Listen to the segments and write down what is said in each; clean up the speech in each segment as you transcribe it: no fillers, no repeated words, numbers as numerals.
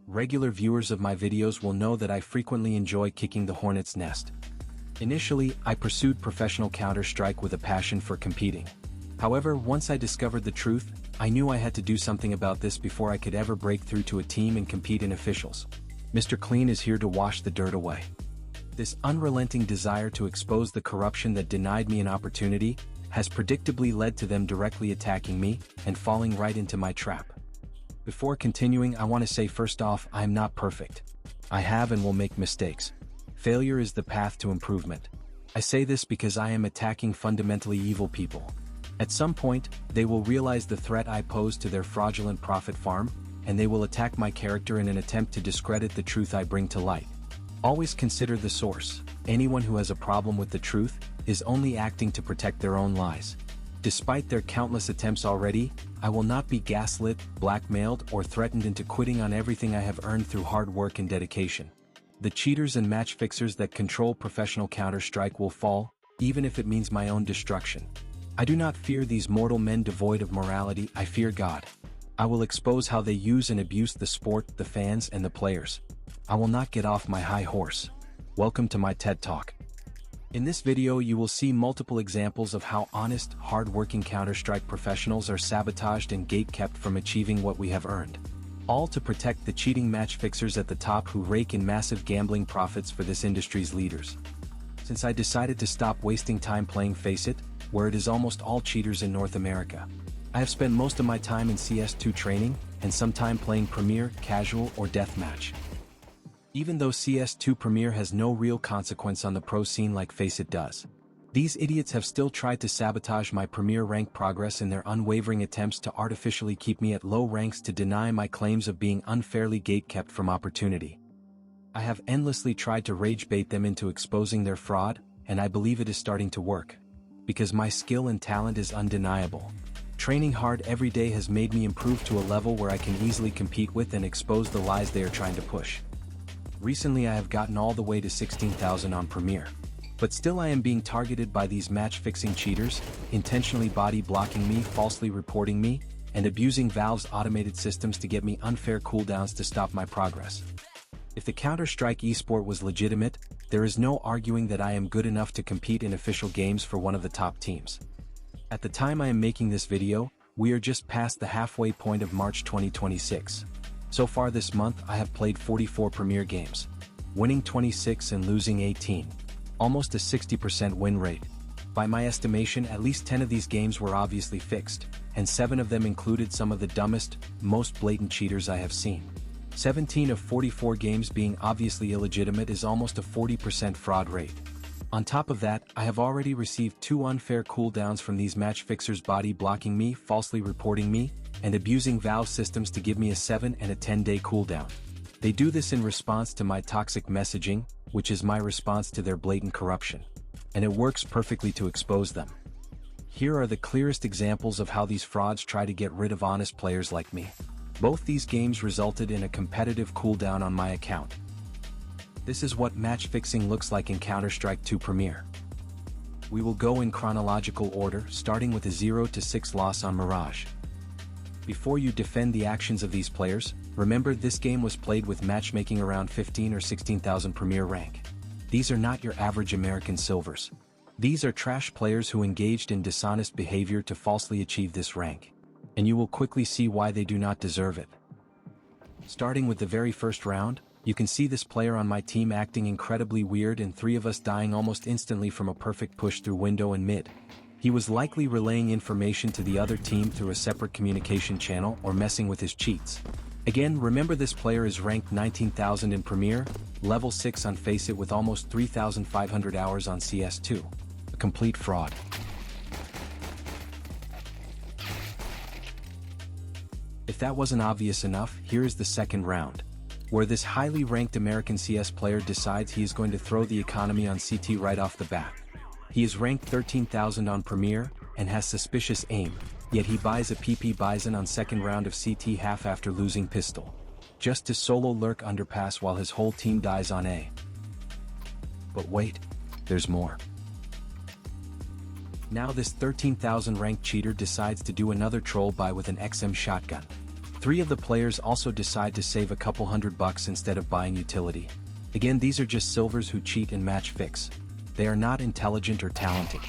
regular viewers of my videos will know that I frequently enjoy kicking the hornet's nest. Initially, I pursued professional Counter-Strike with a passion for competing. However, once I discovered the truth, I knew I had to do something about this before I could ever break through to a team and compete in officials. Mr. Clean is here to wash the dirt away. This unrelenting desire to expose the corruption that denied me an opportunity has predictably led to them directly attacking me and falling right into my trap. Before continuing, I want to say first off, I am not perfect. I have and will make mistakes. Failure is the path to improvement. I say this because I am attacking fundamentally evil people. At some point, they will realize the threat I pose to their fraudulent profit farm, and they will attack my character in an attempt to discredit the truth I bring to light. Always consider the source. Anyone who has a problem with the truth is only acting to protect their own lies. Despite their countless attempts already, I will not be gaslit, blackmailed, or threatened into quitting on everything I have earned through hard work and dedication. The cheaters and match fixers that control professional Counter-Strike will fall, even if it means my own destruction. I do not fear these mortal men devoid of morality, I fear God. I will expose how they use and abuse the sport, the fans, and the players. I will not get off my high horse. Welcome to my TED Talk. In this video you will see multiple examples of how honest, hard-working Counter-Strike professionals are sabotaged and gate-kept from achieving what we have earned. All to protect the cheating match fixers at the top who rake in massive gambling profits for this industry's leaders. Since I decided to stop wasting time playing FACEIT, where it is almost all cheaters in North America, I have spent most of my time in CS2 training, and some time playing Premier, Casual, or Deathmatch. Even though CS2 Premier has no real consequence on the pro scene like FACEIT does, these idiots have still tried to sabotage my Premier rank progress in their unwavering attempts to artificially keep me at low ranks to deny my claims of being unfairly gate-kept from opportunity. I have endlessly tried to rage bait them into exposing their fraud, and I believe it is starting to work. Because my skill and talent is undeniable. Training hard every day has made me improve to a level where I can easily compete with and expose the lies they are trying to push. Recently I have gotten all the way to 16,000 on Premier. But still I am being targeted by these match-fixing cheaters, intentionally body-blocking me, falsely reporting me, and abusing Valve's automated systems to get me unfair cooldowns to stop my progress. If the Counter-Strike esport was legitimate, there is no arguing that I am good enough to compete in official games for one of the top teams. At the time I am making this video, we are just past the halfway point of March 2026. So far this month I have played 44 Premier games, winning 26 and losing 18. Almost a 60% win rate. By my estimation, at least 10 of these games were obviously fixed, and 7 of them included some of the dumbest, most blatant cheaters I have seen. 17 of 44 games being obviously illegitimate is almost a 40% fraud rate. On top of that, I have already received 2 unfair cooldowns from these match fixers body blocking me, falsely reporting me, and abusing Valve systems to give me a 7 and a 10-day cooldown. They do this in response to my toxic messaging, which is my response to their blatant corruption. And it works perfectly to expose them. Here are the clearest examples of how these frauds try to get rid of honest players like me. Both these games resulted in a competitive cooldown on my account. This is what match fixing looks like in Counter-Strike 2 Premier. We will go in chronological order, starting with a 0-6 loss on Mirage. Before you defend the actions of these players, remember this game was played with matchmaking around 15 or 16,000 Premier rank. These are not your average American silvers. These are trash players who engaged in dishonest behavior to falsely achieve this rank. And you will quickly see why they do not deserve it. Starting with the very first round, you can see this player on my team acting incredibly weird and 3 of us dying almost instantly from a perfect push through window and mid. He was likely relaying information to the other team through a separate communication channel or messing with his cheats. Again, remember this player is ranked 19,000 in Premier, level 6 on FACEIT with almost 3,500 hours on CS2. A complete fraud. If that wasn't obvious enough, here is the second round, where this highly ranked American CS player decides he is going to throw the economy on CT right off the bat. He is ranked 13,000 on Premier, and has suspicious aim, yet he buys a PP Bison on second round of CT half after losing pistol. Just to solo lurk underpass while his whole team dies on A. But wait, there's more. Now this 13,000 ranked cheater decides to do another troll buy with an XM shotgun. 3 of the players also decide to save a couple $100 instead of buying utility. Again, these are just silvers who cheat and match fix. They are not intelligent or talented.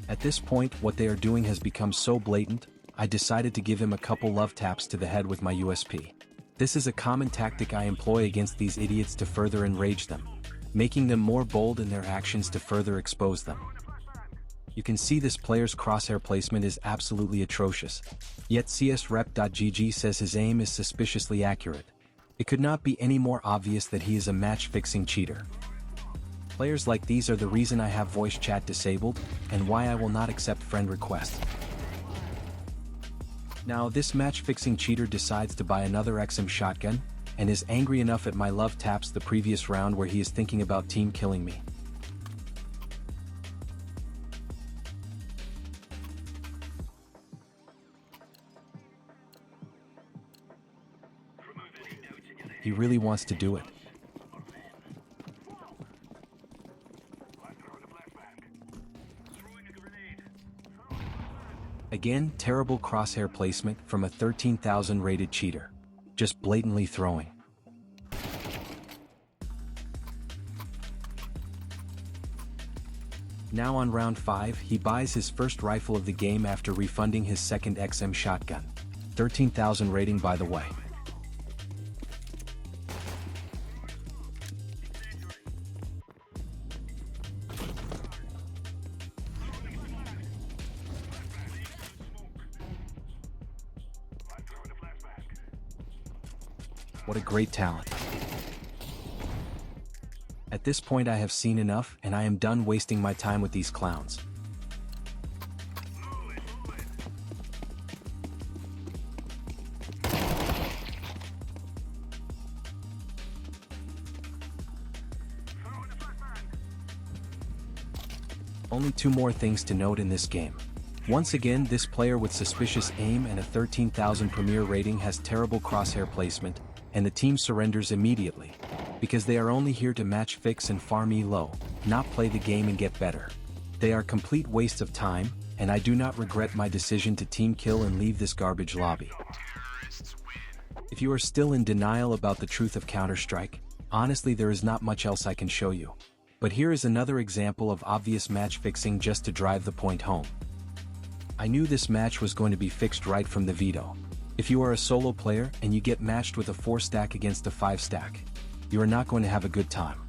At this point, what they are doing has become so blatant, I decided to give him a couple love taps to the head with my USP. This is a common tactic I employ against these idiots to further enrage them, making them more bold in their actions to further expose them. You can see this player's crosshair placement is absolutely atrocious, yet CSrep.gg says his aim is suspiciously accurate. It could not be any more obvious that he is a match-fixing cheater. Players like these are the reason I have voice chat disabled, and why I will not accept friend requests. Now this match-fixing cheater decides to buy another XM shotgun, and is angry enough at my love taps the previous round where he is thinking about team killing me. He really wants to do it. Again, terrible crosshair placement from a 13,000 rated cheater. Just blatantly throwing. Now on round 5, he buys his first rifle of the game after refunding his second XM shotgun. 13,000 rating by the way. What a great talent. At this point I have seen enough, and I am done wasting my time with these clowns. Only 2 more things to note in this game. Once again, this player with suspicious aim and a 13,000 Premier rating has terrible crosshair placement, and the team surrenders immediately, because they are only here to match fix and farm elo, not play the game and get better. They are complete waste of time, and I do not regret my decision to team kill and leave this garbage lobby. If you are still in denial about the truth of Counter-Strike, honestly there is not much else I can show you. But here is another example of obvious match fixing just to drive the point home. I knew this match was going to be fixed right from the veto. If you are a solo player and you get matched with a 4-stack against a 5-stack, you are not going to have a good time.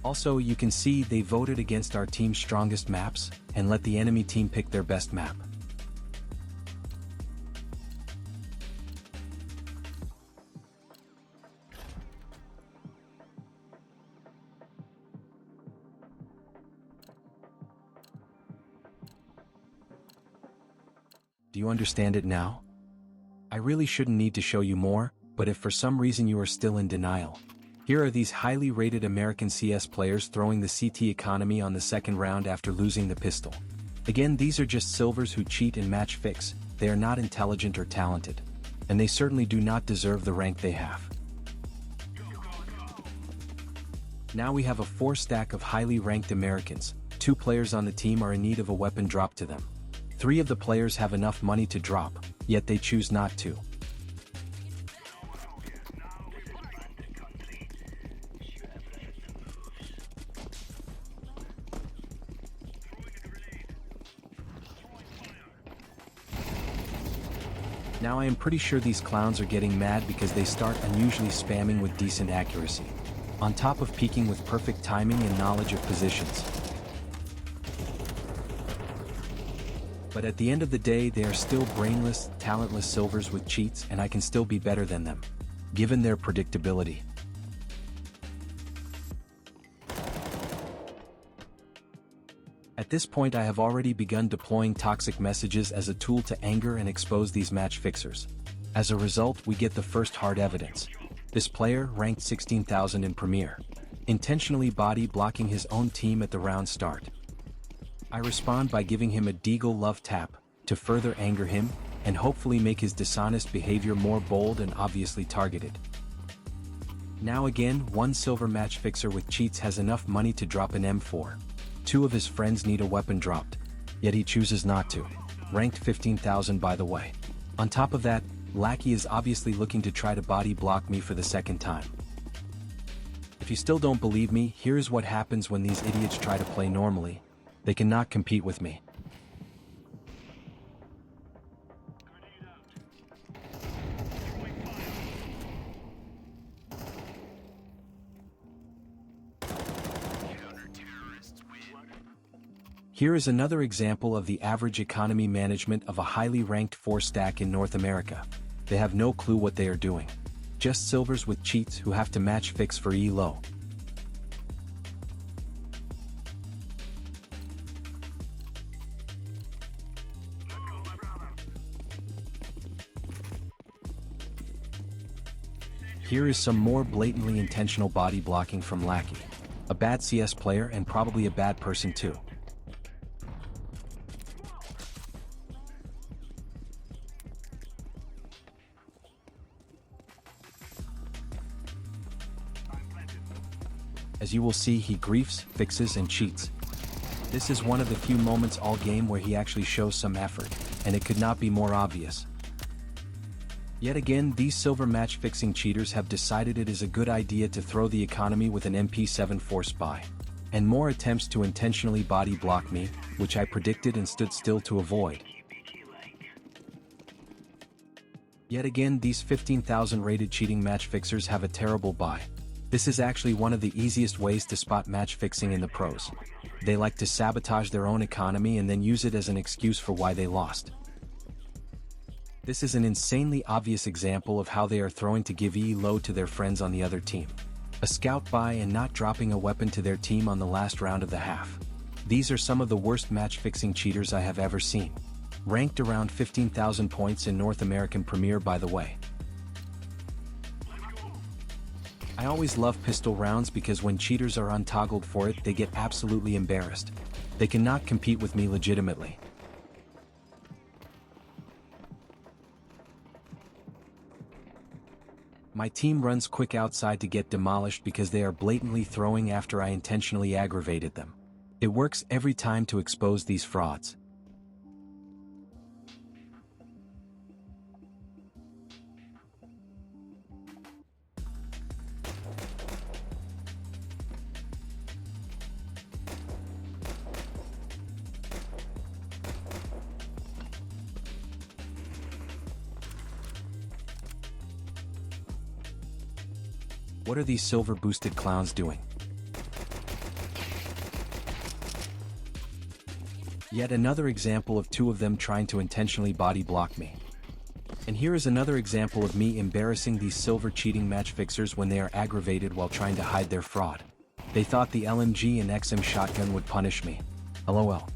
Also, you can see they voted against our team's strongest maps, and let the enemy team pick their best map. Do you understand it now? I really shouldn't need to show you more, but if for some reason you are still in denial, here are these highly rated American CS players throwing the CT economy on the second round after losing the pistol. Again, these are just silvers who cheat and match fix. They are not intelligent or talented, and they certainly do not deserve the rank they have. Now we have a 4-stack of highly ranked Americans. 2 players on the team are in need of a weapon dropped to them. 3 of the players have enough money to drop, yet they choose not to. Now I am pretty sure these clowns are getting mad because they start unusually spamming with decent accuracy, on top of peeking with perfect timing and knowledge of positions. But at the end of the day, they are still brainless, talentless silvers with cheats, and I can still be better than them, given their predictability. At this point I have already begun deploying toxic messages as a tool to anger and expose these match fixers. As a result, we get the first hard evidence. This player, ranked 16,000 in Premier, intentionally body blocking his own team at the round start. I respond by giving him a DlLlN tap, to further anger him, and hopefully make his dishonest behavior more bold and obviously targeted. Now again, one silver match fixer with cheats has enough money to drop an M4. 2 of his friends need a weapon dropped, yet he chooses not to. Ranked 15,000 by the way. On top of that, Lackey is obviously looking to try to body block me for the second time. If you still don't believe me, here's what happens when these idiots try to play normally. They cannot compete with me. Here is another example of the average economy management of a highly ranked 4-stack in North America. They have no clue what they are doing. Just silvers with cheats who have to match fix for elo. Here is some more blatantly intentional body blocking from Lackey. A bad CS player and probably a bad person too. As you will see, he griefs, fixes, and cheats. This is one of the few moments all game where he actually shows some effort, and it could not be more obvious. Yet again, these silver match-fixing cheaters have decided it is a good idea to throw the economy with an MP7 force buy. And more attempts to intentionally body block me, which I predicted and stood still to avoid. Yet again, these 15,000 rated cheating match fixers have a terrible buy. This is actually one of the easiest ways to spot match fixing in the pros. They like to sabotage their own economy and then use it as an excuse for why they lost. This is an insanely obvious example of how they are throwing to give elo to their friends on the other team. A scout buy and not dropping a weapon to their team on the last round of the half. These are some of the worst match fixing cheaters I have ever seen. Ranked around 15,000 points in North American Premier, by the way. I always love pistol rounds because when cheaters are untoggled for it, they get absolutely embarrassed. They cannot compete with me legitimately. My team runs quick outside to get demolished because they are blatantly throwing after I intentionally aggravated them. It works every time to expose these frauds. What are these silver-boosted clowns doing? Yet another example of two of them trying to intentionally body block me. And here is another example of me embarrassing these silver cheating match fixers when they are aggravated while trying to hide their fraud. They thought the LMG and XM shotgun would punish me. LOL.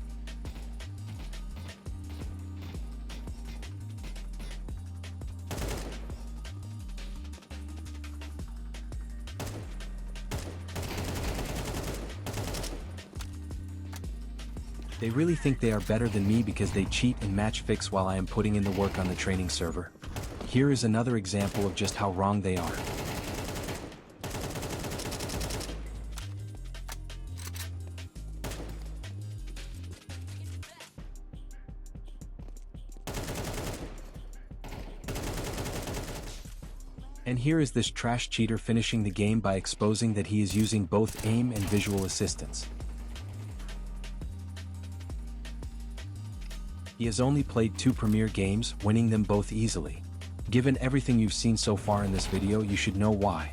They really think they are better than me because they cheat and match fix while I am putting in the work on the training server. Here is another example of just how wrong they are. And here is this trash cheater finishing the game by exposing that he is using both aim and visual assistance. He has only played 2 Premier games, winning them both easily. Given everything you've seen so far in this video, you should know why.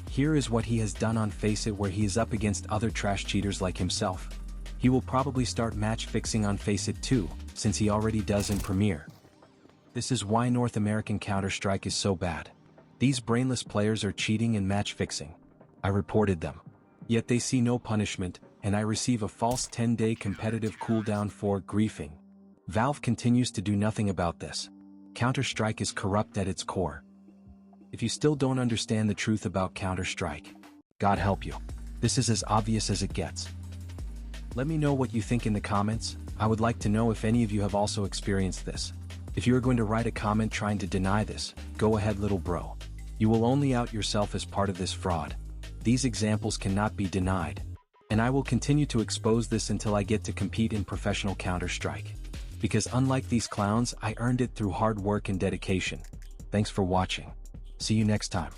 Here is what he has done on Faceit, where he is up against other trash cheaters like himself. He will probably start match fixing on Faceit too, since he already does in Premier. This is why North American Counter-Strike is so bad. These brainless players are cheating and match fixing. I reported them. Yet they see no punishment, and I receive a false 10-day competitive cooldown for griefing. Valve continues to do nothing about this. Counter-Strike is corrupt at its core. If you still don't understand the truth about Counter-Strike, God help you. This is as obvious as it gets. Let me know what you think in the comments. I would like to know if any of you have also experienced this. If you are going to write a comment trying to deny this, go ahead, little bro. You will only out yourself as part of this fraud. These examples cannot be denied. And I will continue to expose this until I get to compete in professional Counter-Strike. Because unlike these clowns, I earned it through hard work and dedication. Thanks for watching. See you next time.